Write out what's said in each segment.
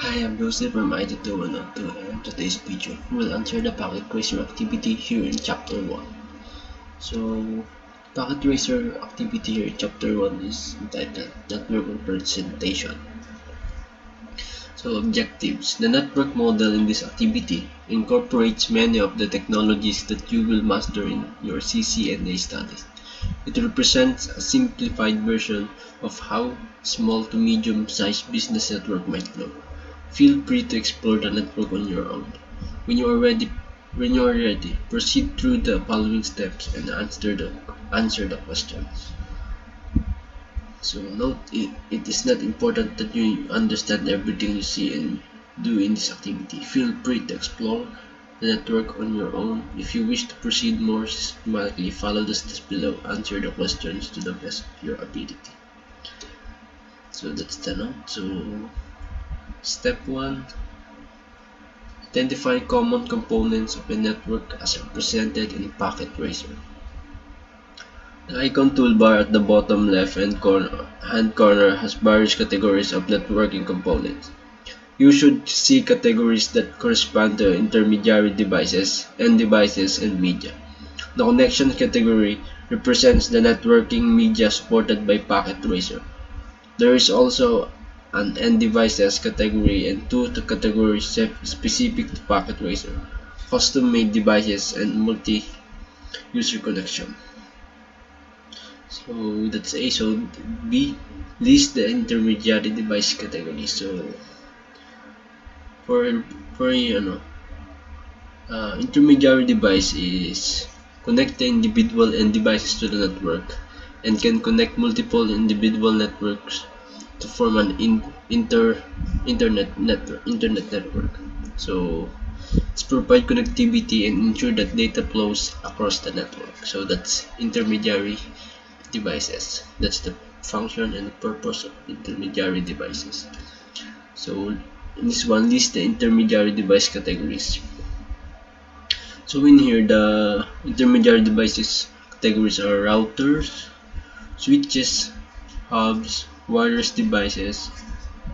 Hi, I'm Joseph from IT2102 and today's video will answer the Packet Tracer activity here in Chapter 1. So, Packet Tracer activity here in Chapter 1 is entitled Network Representation. So, objectives. The network model in this activity incorporates many of the technologies that you will master in your CCNA studies. It represents a simplified version of how small to medium-sized business network might look. Feel free to explore the network on your own. When you are ready, proceed through the following steps and answer the questions. So note it is not important that you understand everything you see and do in this activity. Feel free to explore the network on your own. If you wish to proceed more systematically, follow the steps below. Answer the questions to the best of your ability. So that's the note. So step 1. Identify common components of a network as represented in Packet Tracer. The icon toolbar at the bottom left-hand corner has various categories of networking components. You should see categories that correspond to intermediary devices, end devices, and media. The Connections category represents the networking media supported by Packet Tracer. There is also an end devices category and two categories specific to Packet Tracer: custom-made devices and multi-user connection. So that's A. So B, list the intermediary device category. So for for intermediary device is connect the individual end devices to the network and can connect multiple individual networks to form an internet network. So it's provide connectivity and ensure that data flows across the network. So that's intermediary devices. That's the function and purpose of intermediary devices. So in this one, list the intermediary device categories. So in here, the intermediary devices categories are routers, switches, hubs, wireless devices,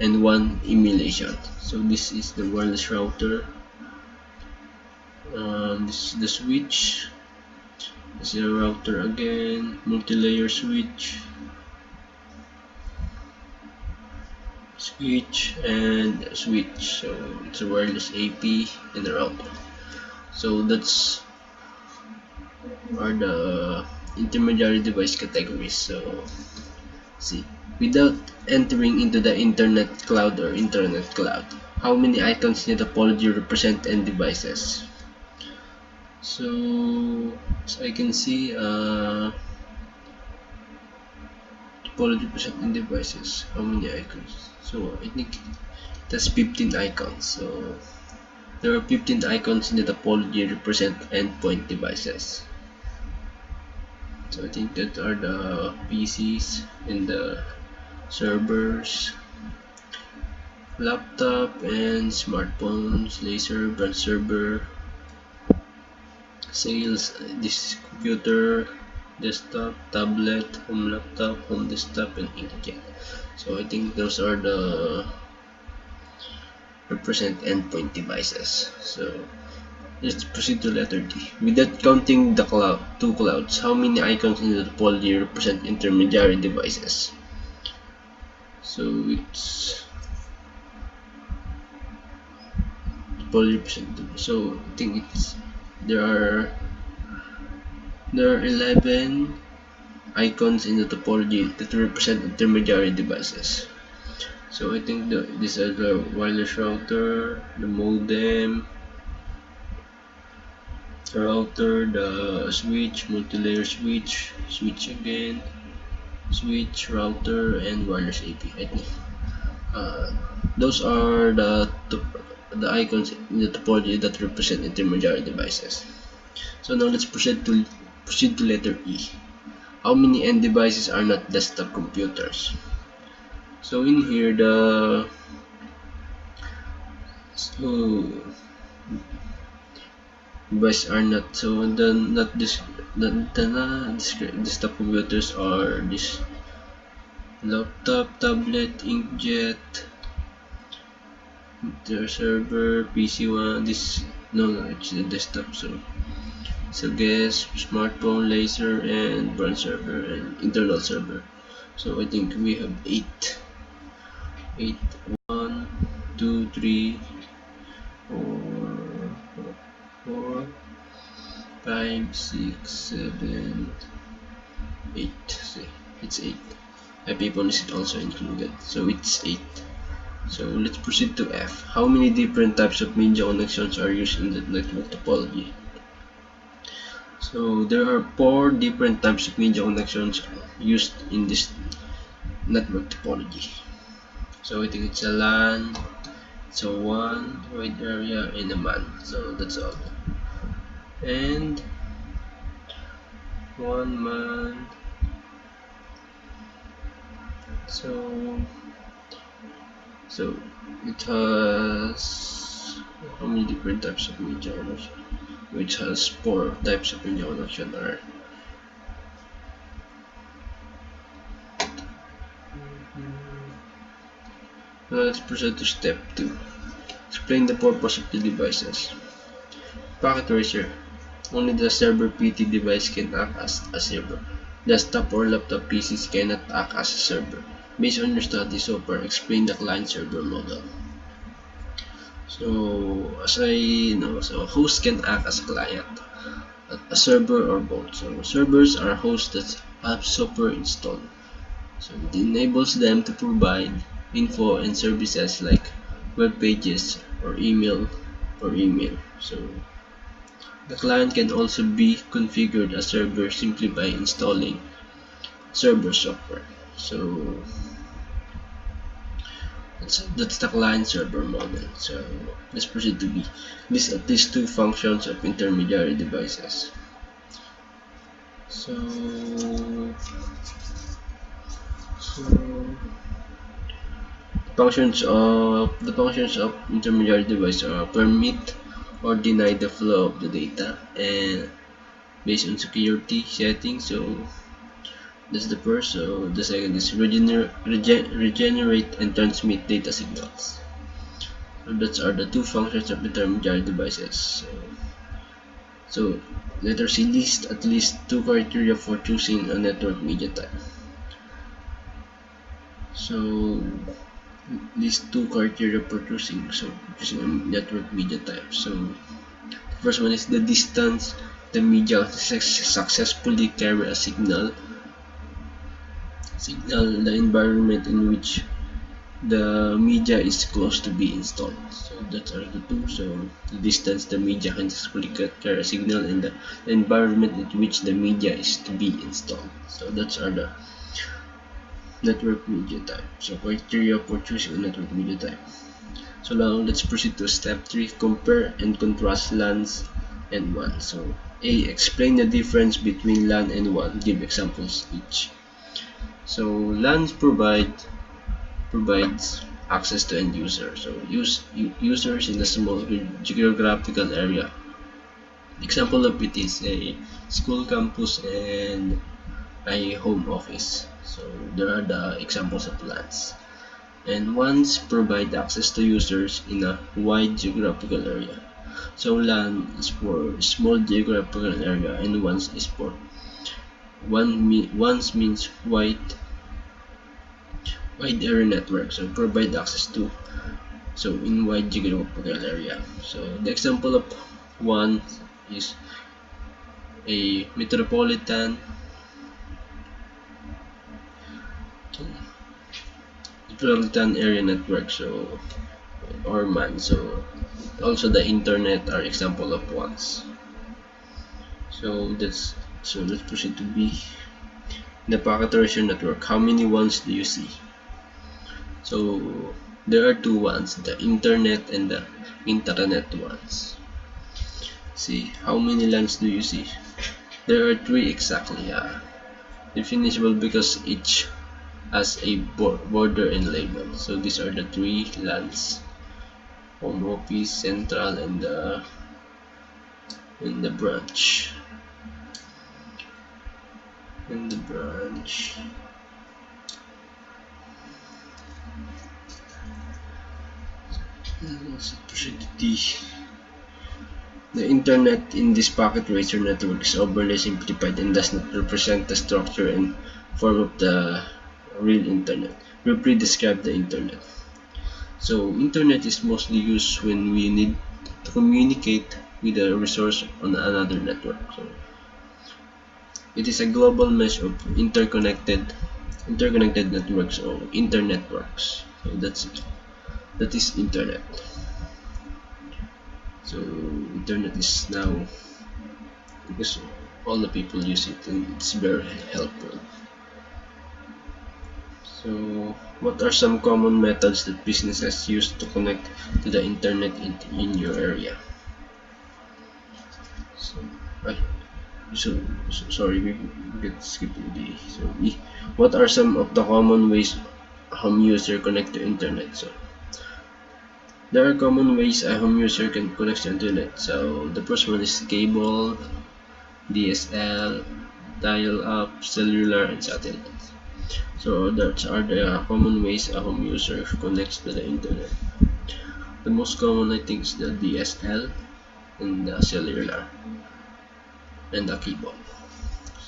and one emulation. So this is the wireless router. This is the switch. This is a router again, multi-layer switch, and switch. So it's a wireless AP and a router. So that's are the intermediary device categories. So see, without entering into the internet cloud or internet cloud, how many icons in the topology represent end devices? So as I can see, topology represent end devices. How many icons? So I think that's 15 icons. So there are 15 icons in the topology represent endpoint devices. So I think that are the PCs and the servers, laptop and smartphones, laser, branch server, sales, this computer, desktop, tablet, home laptop, home desktop, and inkjet. So I think those are the represent endpoint devices. So let's proceed to letter D. Without counting the two clouds, how many icons in the topology represent intermediary devices? So it's topology represent. So I think it's there are 11 icons in the topology that represent intermediary devices. So I think these are the wireless router, the modem, router, the switch, multi-layer switch, switch again, switch, router, and wireless AP. I think those are the icons in the topology that represent intermediary devices. So now let's proceed to letter E. How many end devices are not desktop computers? So in here so devices are not desktop computers are this – laptop, tablet, inkjet, the server, PC1, this, no, it's the desktop, so guest, smartphone, laser, and brand server, and internal server. So I think we have 8, 1, 2, 3, 4, 4, 5, 6, 7, 8. See, it's 8. IP is also included, so it's 8. So let's proceed to F. How many different types of media connections are used in the network topology? So there are 4 different types of media connections used in this network topology. So I think it's a LAN, it's a WAN, wide area, and a MAN. So that's all. And one MAN. So it has how many different types of media connection? Which has 4 types of media connection are. Now let's proceed to step 2. Explain the purpose of the devices. Packet tracer. Only the server PT device can act as a server. Desktop or laptop PCs cannot act as a server. Based on your study so far, explain the client-server model. So, as I know, so host can act as a client, a server, or both. So, servers are hosts that have software installed. So, it enables them to provide info and services like web pages or email. So, the client can also be configured as server simply by installing server software. So that's the client server model. So let's proceed to B. List at least 2 functions of intermediary devices. So the functions of intermediary device are permit or deny the flow of the data, and based on security settings. So that's the first. So the second is regenerate and transmit data signals. So that are the 2 functions of intermediary devices. So letter C, list at least 2 criteria for choosing a network media type. So list 2 criteria for choosing a network media type. So the first one is the distance the media successfully carry a signal, the environment in which the media is close to be installed. So that's are the 2. So the distance the media can successfully carry a signal, and the environment in which the media is to be installed. So that's are the network media type. So criteria for choosing a network media type. So now let's proceed to step 3. Compare and contrast LANs and WAN. So A. Explain the difference between LAN and WAN. Give examples each. So LANs provides access to end users. So users in a small geographical area. Example of it is a school campus and a home office. So there are the examples of LANs. And WANs provide access to users in a wide geographical area. So LAN is for small geographical area, and WANs is for WANs means wide area network. So provide access to in wide geographical area. So the example of WAN is a metropolitan area network. So or MAN. So also the internet are example of WANs. So let's proceed to B. The packet ratio network. How many WANs do you see? So there are 2 WANs, the internet and the intranet WANs. See, how many LANs do you see? There are 3 exactly. Definable because each has a border and label. So these are the 3 LANs: home office, central, and the branch. let's proceed to the internet in this packet tracer network is overly simplified and does not represent the structure and form of the real internet. Briefly describe the internet. So internet is mostly used when we need to communicate with a resource on another network. So it is a global mesh of interconnected networks or internetworks. So that is internet. So internet is now, because all the people use it and it's very helpful. So what are some common methods that businesses use to connect to the internet in your area? So, ay, sorry, we get skipping the. So what are some of the common ways home user connect to internet? So there are common ways a home user can connect to internet. So the first one is cable, DSL, dial-up, cellular, and satellite. So that are the common ways a home user connects to the internet. The most common, I think, is the DSL and the cellular and the cable.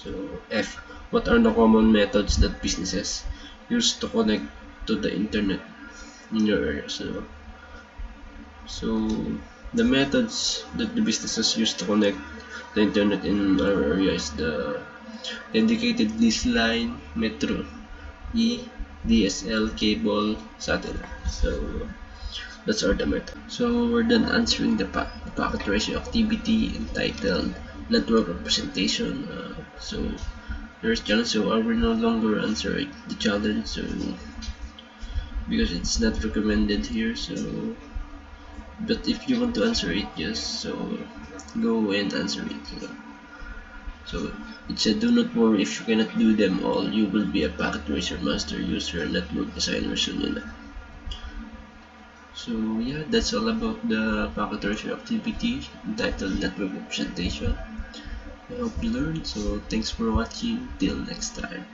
So F, what are the common methods that businesses use to connect to the internet in your area? So the methods that the businesses use to connect the internet in our area is the dedicated lease line, metro, DSL, cable, satellite. So that's our the method. So we're done answering the packet ratio activity entitled network representation. So there's challenge, so I will no longer answer the challenge. So because it's not recommended here. So but if you want to answer it, just so go and answer it. So it said, do not worry if you cannot do them all. You will be a packet tracer master user and network designer soon enough. So yeah, that's all about the packet tracer activity entitled network representation. I hope you learned. So thanks for watching. Till next time.